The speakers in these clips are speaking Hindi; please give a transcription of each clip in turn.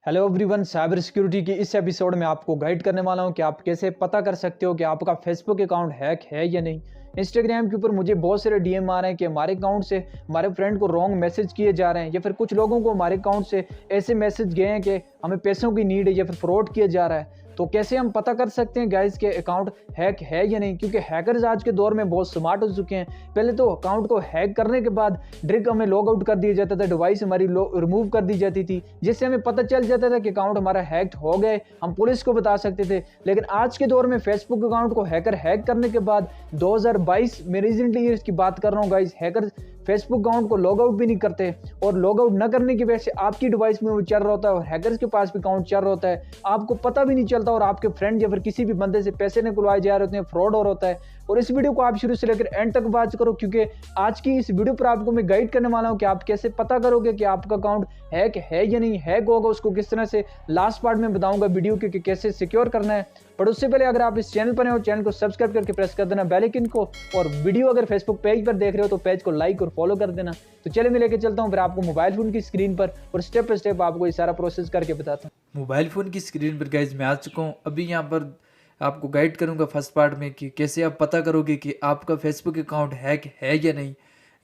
हेलो एवरीवन, साइबर सिक्योरिटी की इस एपिसोड में आपको गाइड करने वाला हूं कि आप कैसे पता कर सकते हो कि आपका फेसबुक अकाउंट हैक है या नहीं। इंस्टाग्राम के ऊपर मुझे बहुत सारे डीएम आ रहे हैं कि हमारे अकाउंट से हमारे फ्रेंड को रॉन्ग मैसेज किए जा रहे हैं, या फिर कुछ लोगों को हमारे अकाउंट से ऐसे मैसेज गए हैं कि हमें पैसों की नीड है, या फिर फ्रॉड किया जा रहा है। तो कैसे हम पता कर सकते हैं गाइस के अकाउंट हैक है या नहीं, क्योंकि हैकर्स आज के दौर में बहुत स्मार्ट हो चुके हैं। पहले तो अकाउंट को हैक करने के बाद डायरेक्ट हमें लॉग आउट कर दिया जाता था, डिवाइस हमारी रिमूव कर दी जाती थी, जिससे हमें पता चल जाता था कि अकाउंट हमारा हैक्ड हो गए, हम पुलिस को बता सकते थे। लेकिन आज के दौर में फेसबुक अकाउंट को हैकर हैक करने के बाद 2022 में रिसेंटली इसकी बात कर रहा हूँ गाइस, हैकर फेसबुक अकाउंट को लॉग आउट भी नहीं करते, और लॉग आउट न करने की वजह से आपकी डिवाइस में वो चल रहा होता है और हैकर्स के पास भी अकाउंट चल रहा होता है, आपको पता भी नहीं चलता, और आपके फ्रेंड या फिर किसी भी बंदे से पैसे निकलवाए जा रहे होते हैं, फ्रॉड हो रहा होता है। और इस वीडियो को आप शुरू से लेकर एंड तक बात करो, क्योंकि आज की इस वीडियो पर आपको मैं गाइड करने वाला हूं कि आप कैसे पता करोगे कि आपका अकाउंट हैक है या नहीं। हैक होगा उसको किस तरह से लास्ट पार्ट में बताऊंगा वीडियो के कि कैसे सिक्योर करना है। पर उससे पहले अगर आप इस चैनल पर हैं और चैनल को सब्सक्राइब करके प्रेस कर देना बेल आइकन को, और वीडियो अगर फेसबुक पेज पर देख रहे हो तो पेज को लाइक और फॉलो कर देना। तो चले मैं लेके चलता हूँ फिर आपको मोबाइल फोन की स्क्रीन पर, और स्टेप बाय स्टेप आपको ये सारा प्रोसेस करके बताता हूँ। मोबाइल फ़ोन की स्क्रीन पर गाइज मैं आ चुका हूँ। अभी यहाँ पर आपको गाइड करूँगा फर्स्ट पार्ट में कि कैसे आप पता करोगे कि आपका फेसबुक अकाउंट हैक है या नहीं।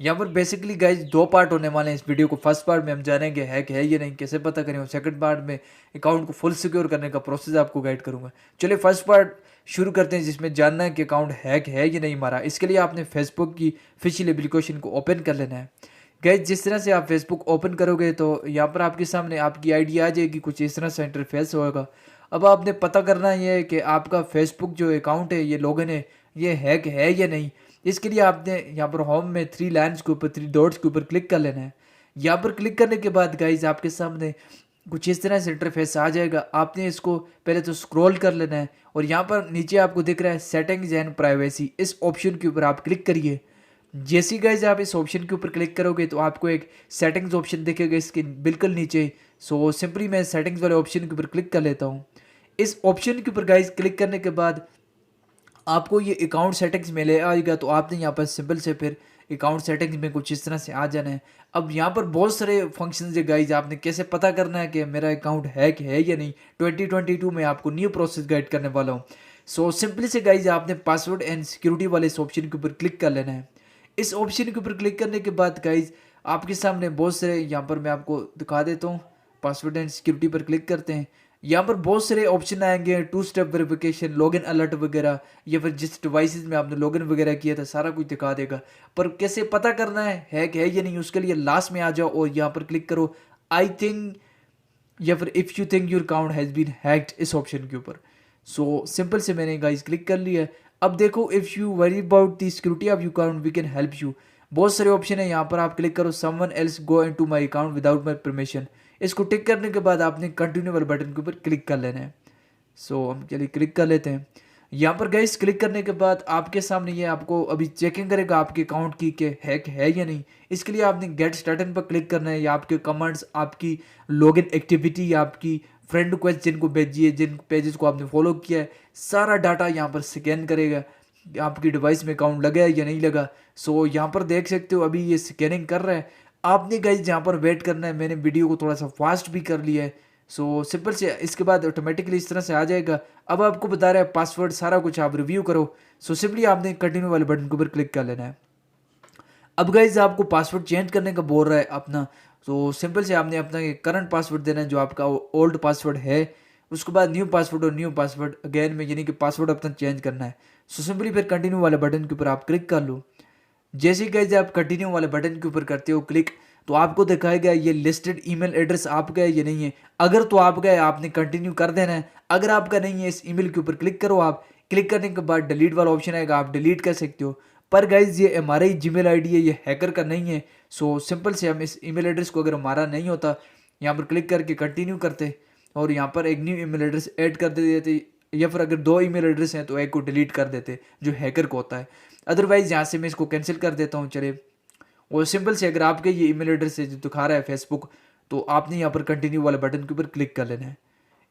यहाँ पर बेसिकली गाइज दो पार्ट होने वाले हैं इस वीडियो को। फर्स्ट पार्ट में हम जानेंगे हैक है या नहीं, कैसे पता करें, और सेकंड पार्ट में अकाउंट को फुल सिक्योर करने का प्रोसेस आपको गाइड करूँगा। चलिए फर्स्ट पार्ट शुरू करते हैं, जिसमें जानना है कि अकाउंट हैक है या नहीं हमारा। इसके लिए आपने फेसबुक की ऑफिशियल एप्लीकेशन को ओपन कर लेना है। गाइज जिस तरह से आप फेसबुक ओपन करोगे तो यहाँ पर आपके सामने आपकी आईडी आ जाएगी, कुछ इस तरह से इंटरफेस होगा। अब आपने पता करना ये है कि आपका फेसबुक जो अकाउंट है, ये लॉगिन है, ये हैक है या नहीं। इसके लिए आपने यहाँ पर होम में 3 लाइन्स के ऊपर 3 डॉट्स के ऊपर क्लिक कर लेना है। यहाँ पर क्लिक करने के बाद गाइज आपके सामने कुछ इस तरह से इंटरफेस आ जाएगा। आपने इसको पहले तो स्क्रॉल कर लेना है, और यहाँ पर नीचे आपको दिख रहा है सेटिंग्स एंड प्राइवेसी, इस ऑप्शन के ऊपर आप क्लिक करिए। जैसे गाइज आप इस ऑप्शन के ऊपर क्लिक करोगे तो आपको एक सेटिंग्स ऑप्शन दिखेगा इसके बिल्कुल नीचे। सो सिंपली मैं सेटिंग्स वाले ऑप्शन के ऊपर क्लिक कर लेता हूँ। इस ऑप्शन के ऊपर गाइज क्लिक करने के बाद आपको ये अकाउंट सेटिंग्स में ले आएगा, तो आपने यहाँ पर सिंपल से फिर अकाउंट सेटिंग्स में कुछ इस तरह से आ जाना है। अब यहाँ पर बहुत सारे फंक्शन है गाइज, आपने कैसे पता करना है कि मेरा अकाउंट हैक है या नहीं। 2022 में आपको न्यू प्रोसेस गाइड करने वाला हूँ। सो सिंपली से गाइज आपने पासवर्ड एंड सिक्योरिटी वाले इस ऑप्शन के ऊपर क्लिक कर लेना है। इस ऑप्शन के ऊपर क्लिक करने के बाद गाइज आपके सामने बहुत सारे, यहाँ पर मैं आपको दिखा देता हूँ, पासवर्ड एंड सिक्योरिटी पर क्लिक करते हैं। यहाँ पर बहुत सारे ऑप्शन आएंगे, 2 स्टेप वेरिफिकेशन, लॉगिन अलर्ट वगैरह, या फिर जिस डिवाइसेस में आपने लॉगिन वगैरह किया था सारा कुछ दिखा देगा। पर कैसे पता करना है हैक है या नहीं, उसके लिए लास्ट में आ जाओ और यहाँ पर क्लिक करो आई थिंक, या फिर if you think your account has been hacked, इस ऑप्शन के ऊपर। सो सिंपल से मैंने गाइस क्लिक कर लिया है। अब देखो, if you worry about the security of your account we can help you, बहुत सारे ऑप्शन है। यहाँ पर आप क्लिक करो someone else go into my account without my permission. इसको टिक करने के बाद आपने कंटिन्यू वाले बटन के ऊपर क्लिक कर लेना है। सो हम चलिए क्लिक कर लेते हैं। यहाँ पर गाइस क्लिक करने के बाद आपके सामने ये आपको अभी चेकिंग करेगा आपके अकाउंट की कि हैक है या नहीं। इसके लिए आपने गेट स्टार्टेड पर क्लिक करना है, या आपके कमेंट्स, आपकी लॉगिन एक्टिविटी, आपकी फ्रेंड रिक्वेस्ट जिनको भेजी है, जिन पेजेस को आपने फॉलो किया है, सारा डाटा यहाँ पर स्कैन करेगा आपकी डिवाइस में अकाउंट लगा है या नहीं लगा। सो यहाँ पर देख सकते हो अभी ये स्कैनिंग कर रहा है। आपने गाइस यहाँ पर वेट करना है। मैंने वीडियो को थोड़ा सा फास्ट भी कर लिया है। सो सिंपल से इसके बाद ऑटोमेटिकली इस तरह से आ जाएगा। अब आपको बता रहा है पासवर्ड, सारा कुछ आप रिव्यू करो। सो सिंपली आपने कंटिन्यू वाले बटन के ऊपर क्लिक कर लेना है। अब गाइज आपको पासवर्ड चेंज करने का बोल रहा है अपना। तो सिंपल से आपने अपना करंट पासवर्ड देना है, जो आपका ओल्ड पासवर्ड है। उसके बाद न्यू पासवर्ड और न्यू पासवर्ड अगेन में, यानी कि पासवर्ड अपना चेंज करना है। सो सिंपली फिर कंटिन्यू वाले बटन के ऊपर आप क्लिक कर लो। जैसे ही गाइज आप कंटिन्यू वाले बटन के ऊपर करते हो क्लिक, तो आपको दिखाएगा ये लिस्टेड ईमेल एड्रेस आपका है या नहीं है। अगर तो आपका है आपने कंटिन्यू कर देना है, अगर आपका नहीं है इस ईमेल के ऊपर क्लिक करो। आप क्लिक करने के बाद डिलीट वाला ऑप्शन आएगा, आप डिलीट कर सकते हो। पर गाइज ये हमारा ही जीमेल आईडी है, ये हैकर का नहीं है। सो सिंपल से हम इस ईमेल एड्रेस को, अगर हमारा नहीं होता, यहाँ पर क्लिक करके कंटिन्यू करते और यहाँ पर एक न्यू ईमेल एड्रेस ऐड कर देते, या फिर अगर 2 ईमेल एड्रेस हैं तो एक को डिलीट कर देते जो हैकर को होता है। अदरवाइज यहाँ से मैं इसको कैंसिल कर देता हूँ। चले, और सिंपल से अगर आपके ये ईमेल एड्रेस है जो दिखा रहा है फेसबुक, तो आपने यहाँ पर कंटिन्यू वाले बटन के ऊपर क्लिक कर लेना है।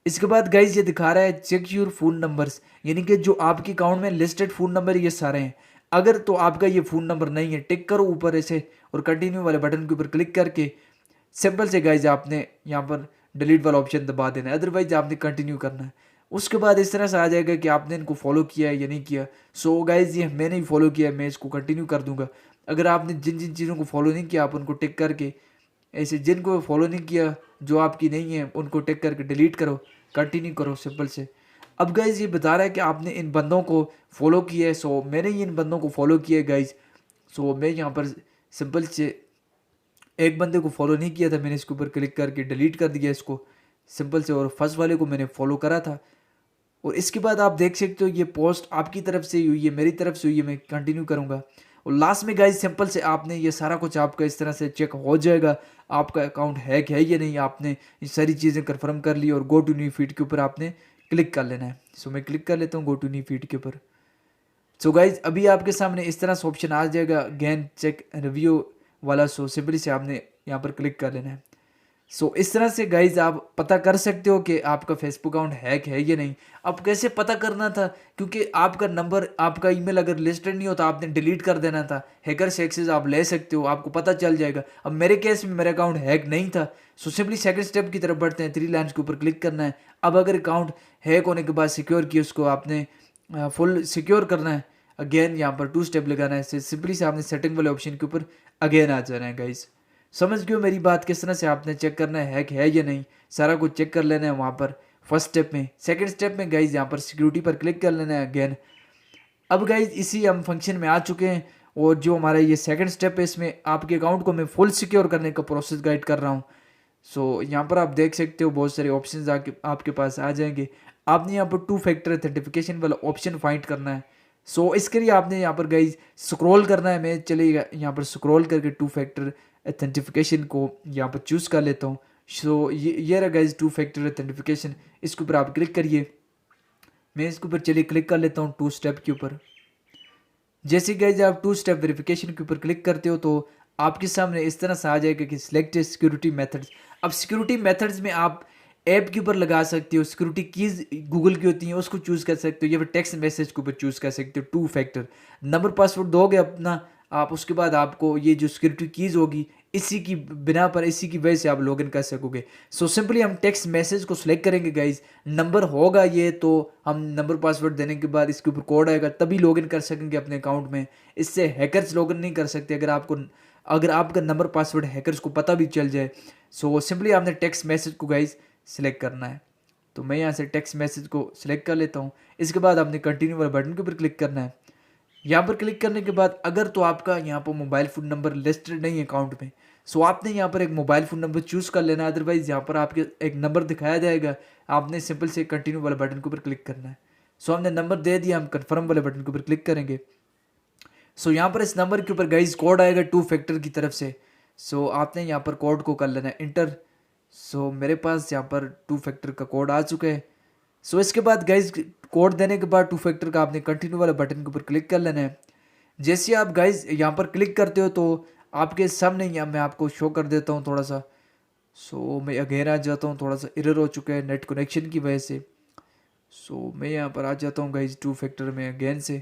इसके बाद गाइज ये दिखा रहा है चेक योर फोन नंबर्स, यानी कि जो आपके अकाउंट में लिस्टेड फ़ोन नंबर ये सारे हैं। अगर तो आपका ये फ़ोन नंबर नहीं है, टिक करो ऊपर ऐसे और कंटिन्यू वाले बटन के ऊपर क्लिक करके सिंपल से गाइज आपने यहाँ पर डिलीट वाला ऑप्शन दबा देना है, अदरवाइज आपने कंटिन्यू करना है। उसके बाद इस तरह से आ जाएगा कि आपने इनको फॉलो किया है या नहीं किया। सो गाइज ये मैंने ही फॉलो किया है, मैं इसको कंटिन्यू कर दूंगा। अगर आपने जिन जिन चीज़ों को फॉलो नहीं किया आप उनको टिक करके, ऐसे जिनको फॉलो नहीं किया जो आपकी नहीं है उनको टिक करके डिलीट करो, कंटिन्यू करो, सिंपल से। अब गाइज ये बता रहा है कि आपने इन बंदों को फॉलो किया है। सो मैंने ही इन बंदों को फॉलो किया है गाइज। सो मैं यहाँ पर सिंपल से एक बंदे को फॉलो नहीं किया था, मैंने इसके ऊपर क्लिक करके डिलीट कर दिया इसको, सिंपल से। और फर्स्ट वाले को मैंने फॉलो करा था। और इसके बाद आप देख सकते हो ये पोस्ट आपकी तरफ से हुई है, मेरी तरफ से हुई है, मैं कंटिन्यू करूँगा। और लास्ट में गाइज सिंपल से आपने ये सारा कुछ आपका इस तरह से चेक हो जाएगा, आपका अकाउंट हैक है या नहीं। आपने ये सारी चीज़ें कन्फर्म कर ली और गो टू न्यू फीड के ऊपर आपने क्लिक कर लेना है। सो मैं क्लिक कर लेता हूँ गो टू न्यू फीड के ऊपर। सो गाइज अभी आपके सामने इस तरह से ऑप्शन आ जाएगा अगेन चेक रिव्यू वाला। सो सिंपली से आपने यहाँ पर क्लिक कर लेना है। सो इस तरह से गाइज आप पता कर सकते हो कि आपका फेसबुक अकाउंट हैक है या नहीं। अब कैसे पता करना था, क्योंकि आपका नंबर आपका ईमेल अगर लिस्टेड नहीं होता आपने डिलीट कर देना था। हैकर से एक्सेस आप ले सकते हो, आपको पता चल जाएगा। अब मेरे केस में मेरा अकाउंट हैक नहीं था। सो सिंपली सेकंड स्टेप की तरफ बढ़ते हैं, 3 लाइन्स के ऊपर क्लिक करना है। अब अगर अकाउंट हैक होने के बाद सिक्योर किया उसको आपने फुल सिक्योर करना है। अगेन यहाँ पर 2 स्टेप लगाना है, सिंपली से आपने सेटिंग वाले ऑप्शन के ऊपर अगेन आ जाना है गाइज। समझ गए मेरी बात, किस तरह से आपने चेक करना है हैक है या नहीं, सारा कुछ चेक कर लेना है वहाँ पर फर्स्ट स्टेप में। सेकंड स्टेप में गाइज यहाँ पर सिक्योरिटी पर क्लिक कर लेना है अगेन। अब गाइज इसी हम फंक्शन में आ चुके हैं और जो हमारा ये सेकंड स्टेप है इसमें आपके अकाउंट को मैं फुल सिक्योर करने का प्रोसेस गाइड कर रहा हूँ। सो यहाँ पर आप देख सकते हो बहुत सारे ऑप्शंस आपके पास आ जाएंगे। आपने यहाँ पर 2 फैक्टर ऑथेंटिफिकेशन वाला ऑप्शन फाइंड करना है। सो इसके लिए आपने यहाँ पर गाइज स्क्रॉल करना है। मैं चलिए यहाँ पर स्क्रॉल करके 2 फैक्टर ऑथेंटिफिकेशन को यहाँ पर चूज़ कर लेता हूँ। सो ये रहा गाइज 2 फैक्टर ऑथेंटिफिकेशन, इसके ऊपर आप क्लिक करिए। मैं इसके ऊपर चलिए क्लिक कर लेता हूँ 2 स्टेप के ऊपर। जैसे गाइज आप 2 स्टेप वेरिफिकेशन के ऊपर क्लिक करते हो तो आपके सामने इस तरह से आ जाएगा कि सिलेक्ट सिक्योरिटी मेथड्स। अब सिक्योरिटी मेथड्स में आप ऐप के ऊपर लगा सकते हो, सिक्योरिटी कीज गूगल की होती हैं उसको चूज़ कर सकते हो, या फिर टेक्स्ट मैसेज के ऊपर चूज़ कर सकते हो। 2 फैक्टर नंबर पासवर्ड दोगे अपना आप, उसके बाद आपको ये जो सिक्योरिटी कीज होगी इसी की बिना पर, इसी की वजह से आप लॉगिन कर सकोगे। सो सिंपली हम टेक्स्ट मैसेज को सिलेक्ट करेंगे गाइज, नंबर होगा ये तो हम नंबर पासवर्ड देने के बाद इसके ऊपर कोड आएगा तभी लॉगिन कर सकेंगे अपने अकाउंट में। इससे हैकर्स लॉगिन नहीं कर सकते अगर आपका नंबर पासवर्ड हैकर्स को पता भी चल जाए। सो सिंपली आपने टेक्स्ट मैसेज को गाइज सिलेक्ट करना है। तो मैं यहाँ से टेक्स्ट मैसेज को सिलेक्ट कर लेता हूँ। इसके बाद आपने कंटिन्यू वाले बटन के ऊपर क्लिक करना है। यहाँ पर क्लिक करने के बाद अगर तो आपका यहाँ पर मोबाइल फ़ोन नंबर लिस्टेड नहीं है अकाउंट में, सो आपने यहाँ पर एक मोबाइल फ़ोन नंबर चूज़ कर लेना। अदरवाइज़ यहाँ पर आपके एक नंबर दिखाया जाएगा, आपने सिंपल से कंटिन्यू वाले बटन के ऊपर क्लिक करना है। सो हमने नंबर दे दिया, हम कन्फर्म वाले बटन के ऊपर क्लिक करेंगे। सो यहाँ पर इस नंबर के ऊपर गाइज कोड आएगा 2 फैक्टर की तरफ से। सो आपने यहाँ पर कोड को कर लेना है इंटर। सो मेरे पास यहाँ पर 2 फैक्टर का कोड आ चुका है। सो इसके बाद गाइज कोड देने के बाद 2 फैक्टर का आपने कंटिन्यू वाले बटन के ऊपर क्लिक कर लेना है। जैसे आप गाइज यहाँ पर क्लिक करते हो तो आपके सामने यहाँ मैं आपको शो कर देता हूँ थोड़ा सा। सो मैं अगेन आ जाता हूँ, थोड़ा सा एरर हो चुका है नेट कनेक्शन की वजह से। सो मैं यहाँ पर आ जाता हूँ गाइज 2 फैक्टर में अगेन से।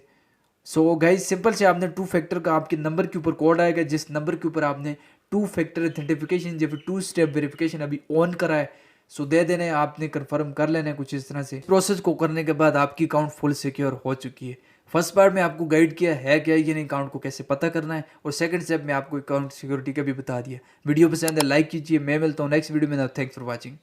सो गाइज सिंपल से आपने 2 फैक्टर का आपके नंबर के ऊपर कोड आएगा, जिस नंबर के ऊपर आपने 2 फैक्टर ऑथेंटिफिकेशन या फिर 2 स्टेप वेरिफिकेशन अभी ऑन करा है, सो दे देना है, आपने कंफर्म कर लेना है। कुछ इस तरह से प्रोसेस को करने के बाद आपकी अकाउंट फुल सिक्योर हो चुकी है। फर्स्ट पार्ट में आपको गाइड किया है क्या ये नहीं अकाउंट को कैसे पता करना है, और सेकंड स्टेप में आपको अकाउंट सिक्योरिटी का भी बता दिया। वीडियो पसंद है लाइक कीजिए। मैं मिलता हूँ नेक्स्ट वीडियो में। Thanks for watching.